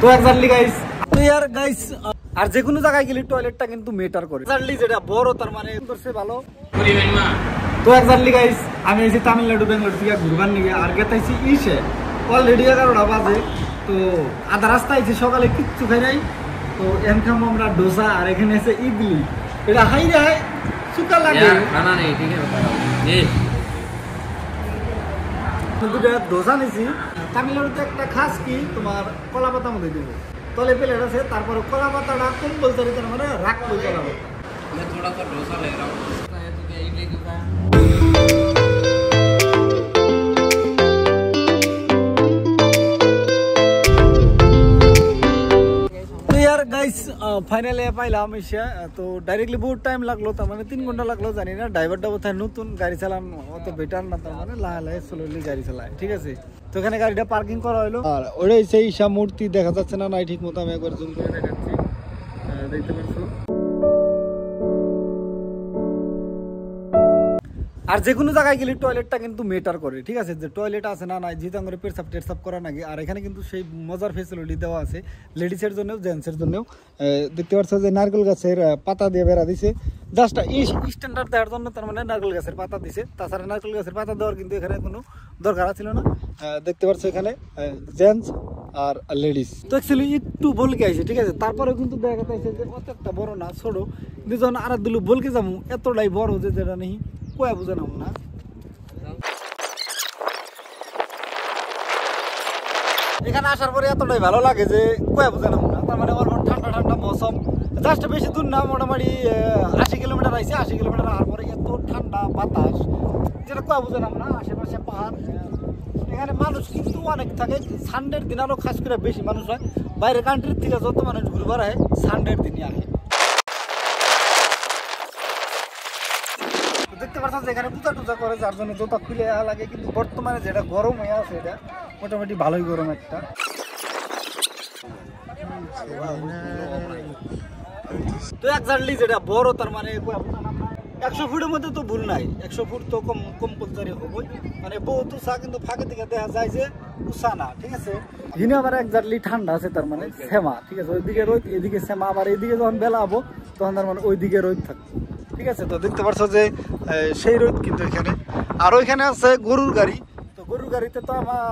তো exactly guys, তো ইয়ার guys আর যে কোনো জায়গায় গেলে টয়লেটটা কিন্তু মেটার করে। এক্স্যাক্টলি যেটা বড় তার মানে করছে ভালো। তো এক্স্যাক্টলি গাইস আমি এসে তামিলনাড়ু বেঙ্গলোর থেকে ঘুরবার নিয়ে আর গেতাইছি ইসে অলরেডি 11টা বাজে। তো আধা রাস্তা আইছি, সকালে কিচ্ছু খাই নাই। তো এখন খাবো আমরা ডোসা আর এখানে আছে ইডলি। এটা হাই রে সুকা লাগে খানা নেই, ঠিক আছে। দুটো ডোসা নিয়েছি। তামিলনাড়ুতে একটা খাস কি তোমার কলা পাতা মধ্যে দিব, তলে প্লেট আছে, তারপরে কলা পাতাটা কম বলতে তার মানে রাখ বলতে হবে। थोड़ा सा डोसा ले रहा हूँ, तो इडली दूंगा। तो यार गाइस फाइनली पाइलाम एसे। तो डायरेक्टली बहुत टाइम लागलो, तार माने 3 घंटा लागलो। जानी ना ड्राइवरটা বোধহয় নতুন, গাড়ি চালান অত বেটার না, তার মানে লাহে লাহে স্লোলি গাড়ি চালায়, ঠিক আছে। তো এখানে গাড়িটা পার্কিং করা হলো। আর ওইটাই সেই ঈশা মূর্তি দেখা যাচ্ছে না নাই ঠিক মতো, আমি একবার জুম করে দেখাচ্ছি, দেখতে পাচ্ছো। আর যে কোনো জায়গায় গেলে টয়লেটটা কিন্তু মেটার করে, ঠিক আছে। যে টয়লেট আছে না নাই, যেহেতু আমরা পেটসাপ টেটসাপ করা নাকি। আর এখানে কিন্তু সেই মজার ফেসিলিটি দেওয়া আছে লেডিসের জন্যও জেন্টসের জন্যও। দেখতে পাচ্ছ যে নারকেল গাছের পাতা দিয়ে বেড়া দিছে, জাস্ট স্ট্যান্ডার্ড দেওয়ার জন্য, তার মানে নারকেল গাছের পাতা দিছে। তাছাড়া নারকেল গাছের পাতা দেওয়ার কিন্তু এখানে কোনো দরকার ছিল না। দেখতে পাচ্ছ এখানে জেন্টস আর লেডিস। তো অ্যাকচুয়ালি একটু বলকে আইছে, ঠিক আছে। তারপরেও কিন্তু দেখা যাচ্ছে যে অত একটা বড় না, ছোট। কিন্তু যখন আর দিল বলকে যাবো এতটাই বড় যে যেটা নেই কয়া বুঝে নাম না। এখানে আসার পরে এতটাই ভালো লাগে যে কয়া বুঝে নাম না। তার মানে ঠান্ডা ঠান্ডা মৌসুম, জাস্ট বেশি দূর না, মোটামুটি 80 কিলোমিটার আইছে। 80 কিলোমিটার আর পরে এত ঠান্ডা বাতাস যেটা কয়া বুঝে নাম না। আশেপাশে পাহাড়, এখানে মানুষ কিন্তু অনেক থাকে। সানডের দিন আরো খাস করে বেশি মানুষ হয়। বাইরের কান্ট্রির থেকে যত মানুষ ঘুরবার হয় সানডের দিনই আসে। দেখতে পাচ্ছেন যে এখানে পূজা টুজা করে, যার জন্য জোতা খুলে লাগে। কিন্তু বর্তমানে যেটা গরম হয়ে আছে, এটা মোটামুটি ভালোই গরম একটা। তো এক্স্যাক্টলি যেটা বড় তার মানে 100 ফুটের মধ্যে তো ভুল নাই, 100 ফুট তো কম্পালসারি হবই। মানে বহুত উঁচা, কিন্তু ফাঁকে থেকে দেখা যায় যে উঁচা না, ঠিক আছে। দিনে আবার এক্স্যাক্টলি ঠান্ডা আছে, তার মানে সেমা, ঠিক আছে। ওইদিকে রোদ, এদিকে সেমা। আবার এইদিকে যখন বেলা হবো তখন তার মানে ওইদিকে রোদ থাকবে, ঠিক আছে। তো দেখতে পাচ্ছ যে সেই রোদ কিন্তু এখানে। আর ওইখানে আছে গরুর গাড়ি। তো গরুর গাড়িতে তো আমার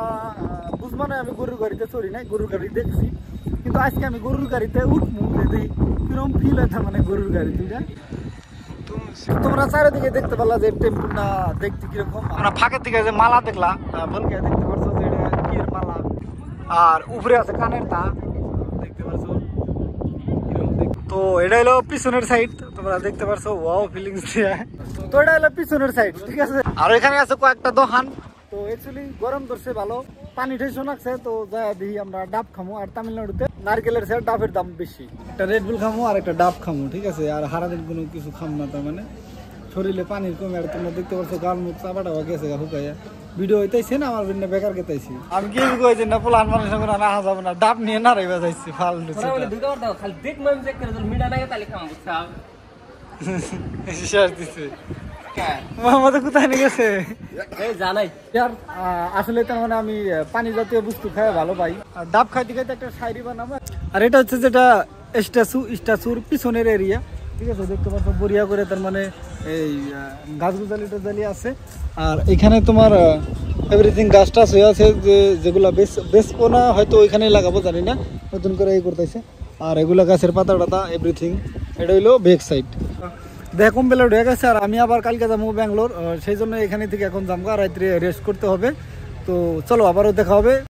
বুঝবো না, আমি গরুর গাড়িতে চড়ি নাই, গরুর গাড়ি দেখছি। কিন্তু আজকে আমি গরুর গাড়িতে উঠবো, দেখি কিরকম ফিল হয়, তার মানে গরুর গাড়ি দুইটা। তোমরা চারিদিকে দেখতে পারলা যে টেম্পুলটা দেখতে কিরকম। আমরা ফাঁকের দিকে যে মালা দেখলা বলকে, দেখতে পারছো যে এটা কির মালা। আর উপরে আছে কানের তা, দেখতে পারছো। তো এটা হলো পিছনের সাইড, তোমরা দেখতে পারছো। ওয়াও ফিলিংস দিয়ে। তো এটা হলো পিছনের সাইড, ঠিক আছে। আর এখানে আছে কয়েকটা দোকান। তো অ্যাকচুয়ালি গরম ধরছে ভালো, পানি ঠেসো লাগছে। তো যাই দিই আমরা ডাব খামো। আর তামিলনাড়ুতে নারকেলের সাথে ডাবের দাম বেশি। একটা রেডবুল খামো আর একটা ডাব খামো, ঠিক আছে। আর সারাদিন কোনো কিছু খাম না, তার মানে শরীরে পানির কমে। আর তোমরা দেখতে পাচ্ছ গাল মুখ চাপাটা গেছে হুকাইয়া। ভিডিও হইতেছে না আমার ভিন্ন বেকার গেতাইছি। আমি কি কইছি না পোলান মানুষ না রাখা যাবে না, ডাব নিয়ে না রাইবা যাইছি ফালতু। কোথায় নিয়ে গেছে জানাই। আসলে তার মানে আমি পানি জাতীয় বস্তু খাই ভালো পাই। আর ডাব খাইতে খাইতে একটা শায়রি বানাবো। আর এটা হচ্ছে যেটা স্ট্যাচুর পিছনের এরিয়া, ঠিক আছে। দেখতে পাচ্ছ বড়িয়া করে, তার মানে এই গাছ গুজালি টাজালি আছে। আর এখানে তোমার এভরিথিং গাছ টাছ হয়ে আছে, যেগুলা বেসবো না, হয়তো ওইখানেই লাগাবো, জানি না, নতুন করে এই করতেছে। আর এগুলা গাছের পাতা টাতা এভরিথিং। এটা হইলো ব্যাক সাইড। দেখ কমবেলা ঢুকে গেছে। আর আমি আবার কালকে যাবো ব্যাঙ্গালোর, সেই জন্য এখানে থেকে এখন যাবো। রাত্রে রেস্ট করতে হবে। তো চলো আবারও দেখা হবে।